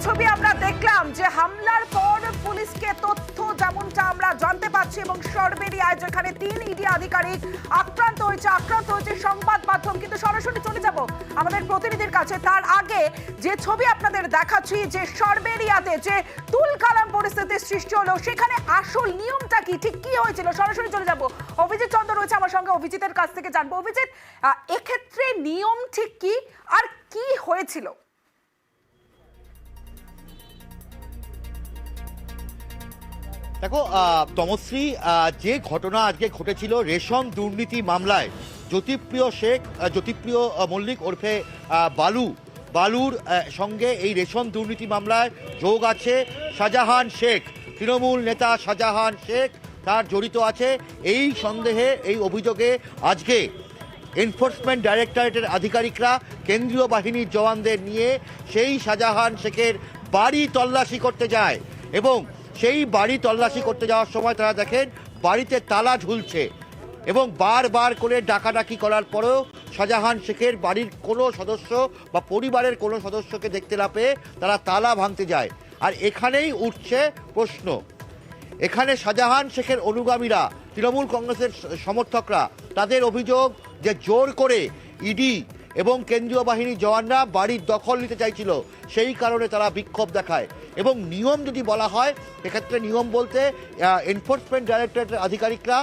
ছবি আমরা দেখলাম যে হামলার পর পুলিশকে তথ্য যেমনটা আমরা জানতে পাচ্ছি এবং সরবেরিয়ায় যেখানে 3 ইডি আধিকারিক আক্রান্ত হয়েছে সংবাদ মাধ্যম। কিন্তু সরাসরি চলে যাব আমাদের প্রতিনিধির কাছে। তার আগে যে ছবি আপনাদের দেখাচ্ছি যে সরবেরিয়াতে যে তুলকালাম পরিস্থিতির সৃষ্টি হলো, সেখানে আসল নিয়মটা কি, ঠিক কি হয়েছিল, সরাসরি চলে যাব। অভিজিৎ চন্দ্র রয়েছে আমার সঙ্গে, অভিজিতের কাছ থেকে জানবো। অভিজিৎ, এক্ষেত্রে নিয়ম ঠিক কি আর কি হয়েছিল? দেখো তমশ্রী, যে ঘটনা আজকে ঘটেছিল রেশন দুর্নীতি মামলায় জ্যোতিপ্রিয় মল্লিক ওরফে বালুর সঙ্গে এই রেশন দুর্নীতি মামলায় যোগ আছে শাহজাহান শেখ, তৃণমূল নেতা শাহজাহান শেখ তার জড়িত আছে। এই সন্দেহে, এই অভিযোগে আজকে এনফোর্সমেন্ট ডাইরেক্টরেটের আধিকারিকরা কেন্দ্রীয় বাহিনীর জওয়ানদের নিয়ে সেই শাহজাহান শেখের বাড়ি তল্লাশি করতে যায় এবং সেই বাড়ি তল্লাশি করতে যাওয়ার সময় তারা দেখেন বাড়িতে তালা ঝুলছে এবং বারবার করে ডাকাডাকি করার পরেও শাহজাহান শেখের বাড়ির কোনো সদস্য বা পরিবারের কোনো সদস্যকে দেখতে না পেয়ে তারা তালা ভাঙতে যায়। আর এখানেই উঠছে প্রশ্ন, এখানে শাহজাহান শেখের অনুগামীরা, তৃণমূল কংগ্রেসের সমর্থকরা, তাদের অভিযোগ যে জোর করে ইডি এবং কেন্দ্রীয় বাহিনীর জওয়ানরা বাড়ির দখল নিতে চাইছিল, সেই কারণে তারা বিক্ষোভ দেখায়। এবং নিয়ম যদি বলা হয়, এক্ষেত্রে নিয়ম বলতে এনফোর্সমেন্ট ডাইরেক্টরেটের আধিকারিকরা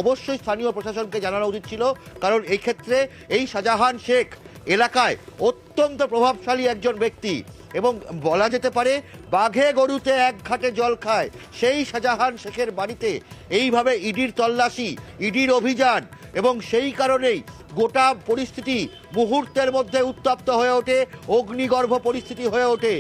অবশ্যই স্থানীয় প্রশাসনকে জানানো উচিত ছিল, কারণ এই ক্ষেত্রে এই শাহজাহান শেখ এলাকায় অত্যন্ত প্রভাবশালী একজন ব্যক্তি এবং বলা যেতে পারে বাঘে গরুতে এক ঘাটে জল খায়। সেই শাহজাহান শেখের বাড়িতে এইভাবে ইডির তল্লাশি, ইডির অভিযান, এবং সেই কারণেই গোটা পরিস্থিতি মুহূর্তের মধ্যে উত্তপ্ত হয়ে ওঠে, অগ্নিগর্ভ পরিস্থিতি হয়ে ওঠে।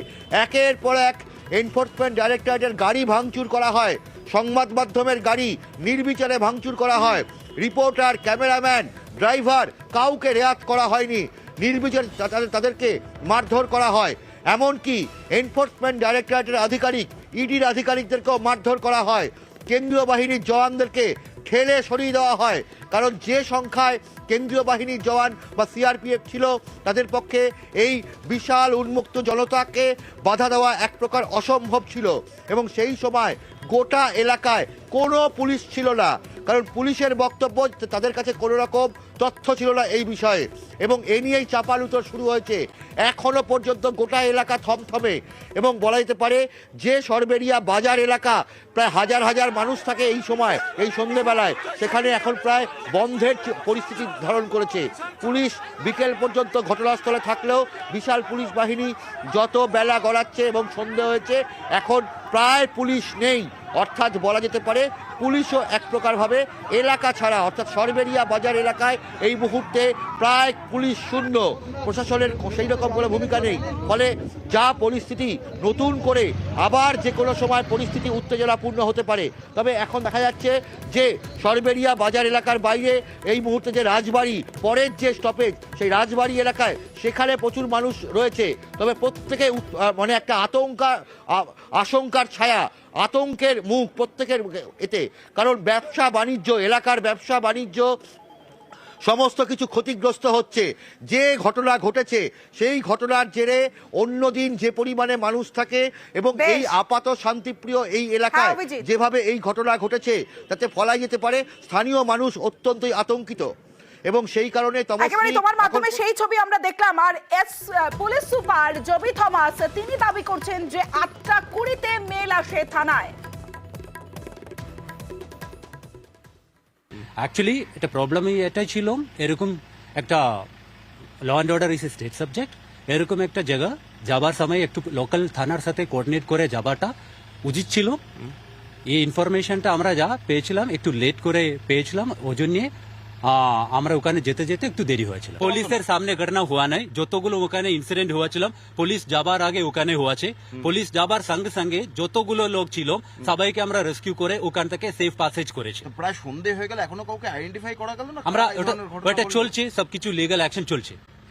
একের পর এক এনফোর্সমেন্ট ডাইরেক্টরেটের গাড়ি ভাঙচুর করা হয়, সংবাদ মাধ্যমের গাড়ি নির্বিচারে ভাঙচুর করা হয়, রিপোর্টার, ক্যামেরাম্যান, ড্রাইভার কাউকে রেয়াত করা হয়নি, নির্বিচারে তাদেরকে মারধর করা হয়। এমনকি এনফোর্সমেন্ট ডাইরেক্টরেটের আধিকারিক, ইডির আধিকারিকদেরকেও মারধর করা হয়, কেন্দ্রীয় বাহিনীর জওয়ানদেরকে ঠেলে সরিয়ে দেওয়া হয়, কারণ যে সংখ্যায় কেন্দ্রীয় বাহিনীর জওয়ান বা সিআরপিএফ ছিল তাদের পক্ষে এই বিশাল উন্মুক্ত জনতাকে বাধা দেওয়া এক প্রকার অসম্ভব ছিল। এবং সেই সময় গোটা এলাকায় কোনো পুলিশ ছিল না, কারণ পুলিশের বক্তব্য তাদের কাছে কোনো রকম তথ্য ছিল না এই বিষয়ে, এবং এ নিয়েই চাপালুতর শুরু হয়েছে। এখনো পর্যন্ত গোটা এলাকা থমথমে, এবং বলা যেতে পারে যে সরবেরিয়া বাজার এলাকা প্রায় হাজার হাজার মানুষ থাকে এই সময়, এই সন্ধ্যেবেলায়, সেখানে এখন প্রায় বন্ধের পরিস্থিতি ধারণ করেছে। পুলিশ বিকেল পর্যন্ত ঘটনাস্থলে থাকলেও বিশাল পুলিশ বাহিনী যত বেলা গড়াচ্ছে এবং সন্ধে হয়েছে এখন প্রায় পুলিশ নেই, অর্থাৎ বলা যেতে পারে পুলিশও এক প্রকারভাবে এলাকা ছাড়া, অর্থাৎ সরবেরিয়া বাজার এলাকায় এই মুহূর্তে প্রায় পুলিশ শূন্য, প্রশাসনের সেই রকম কোনো ভূমিকা নেই। ফলে যা পরিস্থিতি, নতুন করে আবার যে কোনো সময় পরিস্থিতি উত্তেজনাপূর্ণ হতে পারে। তবে এখন দেখা যাচ্ছে যে সরবেরিয়া বাজার এলাকার বাইরে এই মুহূর্তে যে রাজবাড়ি, পরের যে স্টপেজ সেই রাজবাড়ি এলাকায়, সেখানে প্রচুর মানুষ রয়েছে। তবে প্রত্যেকে মানে একটা আশঙ্কার ছায়া, আতঙ্কের মুখ প্রত্যেকের এতে, কারণ ব্যবসা বাণিজ্য, এলাকার ব্যবসা বাণিজ্য সমস্ত কিছু ক্ষতিগ্রস্ত হচ্ছে। যে ঘটনা ঘটেছে সেই ঘটনার জেরে অন্যদিন যে পরিমাণে মানুষ থাকে এবং এই আপাত শান্তিপ্রিয় এই এলাকায় যেভাবে এই ঘটনা ঘটেছে, তাতে ফলাই যেতে পারে স্থানীয় মানুষ অত্যন্তই আতঙ্কিত। এবং সেই কারণে তোমার মাধ্যমে সেই ছবি আমরা দেখলাম। আর পুলিশ সুপার জবি থমাস তিনি দাবি করছেন যে 8:20 মেল আসে থানায়। অ্যাকচুয়ালি এটা প্রবলেমই এটাই ছিল, এরকম একটা law and order is state subject, এরকম একটা জায়গা যাবার সময় একটু লোকাল থানার সাথে কোঅর্ডিনেট করে যাবাটা উচিত ছিল। এই ইনফরমেশনটা আমরা যা পেয়েছিলাম একটু লেট করে পেয়েছিলাম, ওই জন্যে আমরা ওখানে যেতে যেতে একটু দেরি হয়েছিল। পুলিশের সামনে ঘটনা হওয়া নাই, যতগুলো ওখানে ইনসিডেন্ট হয়েছিল পুলিশ যাবার আগে ওখানে হয়েছে। পুলিশ যাবার সঙ্গে সঙ্গে যতগুলো লোক ছিল সবাইকে আমরা রেস্কিউ করে ওখান থেকে সেফ পাসেজ করেছি। প্রায় সন্ধে হয়ে গেল, এখনো কাউকে আইডেন্টিফাই করা গেল না। আমরা ওটা চলছে, সবকিছু লিগাল অ্যাকশন চলছে।